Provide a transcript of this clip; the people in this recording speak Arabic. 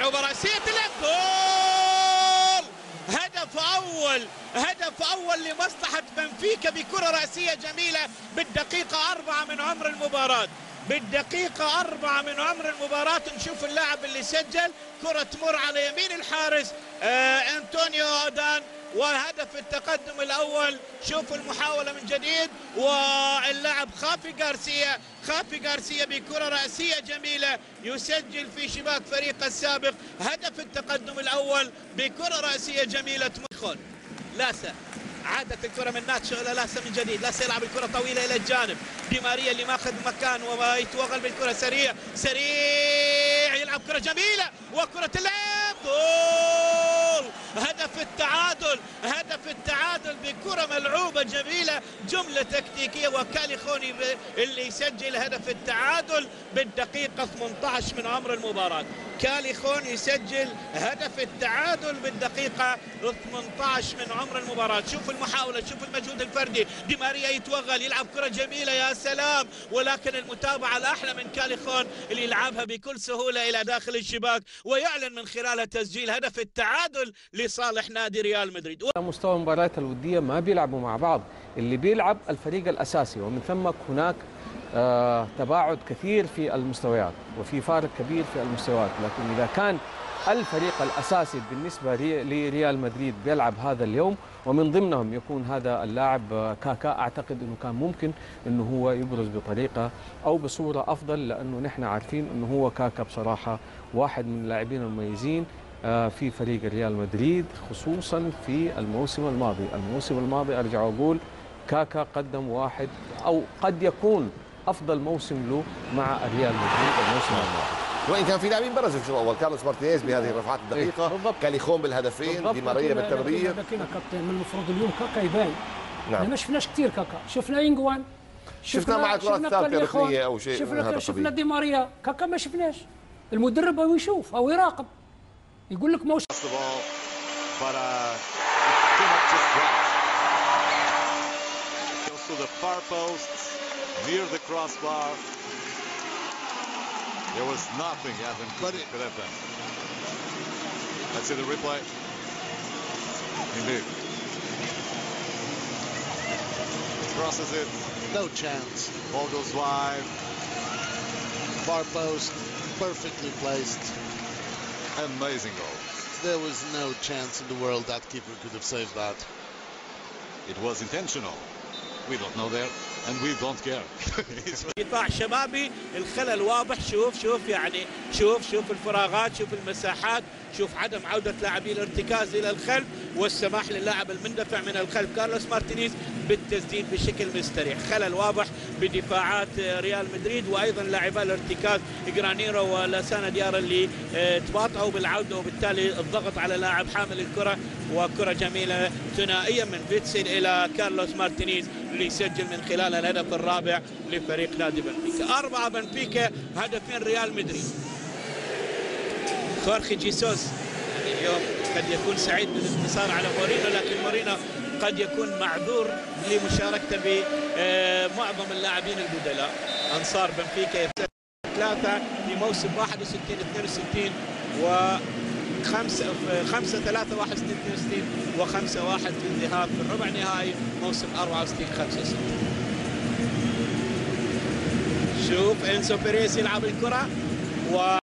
ملعوبة رأسية تلعب جول. هدف أول لمصلحة بنفيكا بكرة رأسية جميلة بالدقيقة 4 من عمر المباراة. بالدقيقة 4 من عمر المباراة نشوف اللاعب اللي سجل، كرة تمر على يمين الحارس أنطونيو أودان، وهدف التقدم الأول. شوف المحاولة من جديد، واللاعب خافي غارسيا بكرة رأسية جميلة يسجل في شباك فريق السابق هدف التقدم الأول بكرة رأسية جميلة. تمخل لاسا، عادت الكرة من ناتشو إلى لاسا من جديد. لاسا يلعب الكرة طويلة إلى الجانب، دي ماريا اللي ماخذ مكان ويتوغل بالكرة سريع يلعب كرة جميلة وكرة اللعب جول. هدف التعادل بكرة ملعوبة جميلة، جملة تكتيكية، وكاليخوني اللي يسجل هدف التعادل بالدقيقة 18 من عمر المباراة. كاليخون يسجل هدف التعادل بالدقيقة 18 من عمر المباراة. شوف المحاولة، شوف المجهود الفردي، دي ماريا يتوغل يلعب كرة جميلة يا سلام، ولكن المتابعة الأحلى من كاليخون اللي يلعبها بكل سهولة إلى داخل الشباك ويعلن من خلالها تسجيل هدف التعادل لصالح نادي ريال مدريد. مستوى المباريات الودية ما بيلعبوا مع بعض، اللي بيلعب الفريق الأساسي، ومن ثم هناك تباعد كثير في المستويات وفي فارق كبير في المستويات. لكن إذا كان الفريق الأساسي بالنسبة لريال مدريد بيلعب هذا اليوم ومن ضمنهم يكون هذا اللاعب كاكا، أعتقد أنه كان ممكن أنه هو يبرز بطريقة أو بصورة أفضل، لأنه نحن عارفين أنه هو كاكا بصراحة واحد من اللاعبين المميزين في فريق ريال مدريد، خصوصا في الموسم الماضي أرجع وأقول كاكا قدم واحد أو قد يكون أفضل موسم له مع ريال مدريد الموسم الماضي، وإن كان في لاعبين برزوا في الشوط الأول. كارلوس مارتينيز بهذه الرفعات الدقيقة، كاليخون بالهدفين، دي ماريا بالتمرير. لكن من المفروض اليوم كاكا يبان. نعم. ما شفناش كثير كاكا، شفنا إنغوان، شفنا مع الكرات الثالثة ركنية أو شيء من هذا شفنا دي ماريا. كاكا ما شفناش. المدرب أو يشوف أو يراقب يقول لك موسم. To the far post near the crossbar. There was nothing Evan could have done. Let's see the replay. Indeed. Crosses it. No chance. Ball goes wide. Far post, perfectly placed. Amazing goal. There was no chance in the world that keeper could have saved that. It was intentional. We don't know there and we don't care. قطاع شبابي الخلل واضح. شوف يعني شوف الفراغات، شوف المساحات، شوف عدم عودة لاعبي الارتكاز إلى الخلف والسماح للاعب المندفع من الخلف كارلوس مارتينيز بالتسديد بشكل مستريح. خلل واضح بدفاعات ريال مدريد، وأيضا لاعبا الارتكاز جرانيرو ولاسانا ديارا اللي تباطؤوا بالعودة، وبالتالي الضغط على لاعب حامل الكرة. وكرة جميلة ثنائية من فيتسل إلى كارلوس مارتينيز اللي يسجل من خلال الهدف الرابع لفريق نادي بنفيكا. 4 بنفيكا، هدفين ريال مدريد. خورخي جيسوس يعني اليوم قد يكون سعيد بالانتصار على مورينو، لكن مورينو قد يكون معذور لمشاركته بمعظم اللاعبين البدلاء. انصار بنفيكا يفوز 3 في موسم 61-62 و 5-3 61-62 و5-1 في الذهاب في الربع نهائي موسم 64-65. شوف انسو بيريز يلعب الكرة و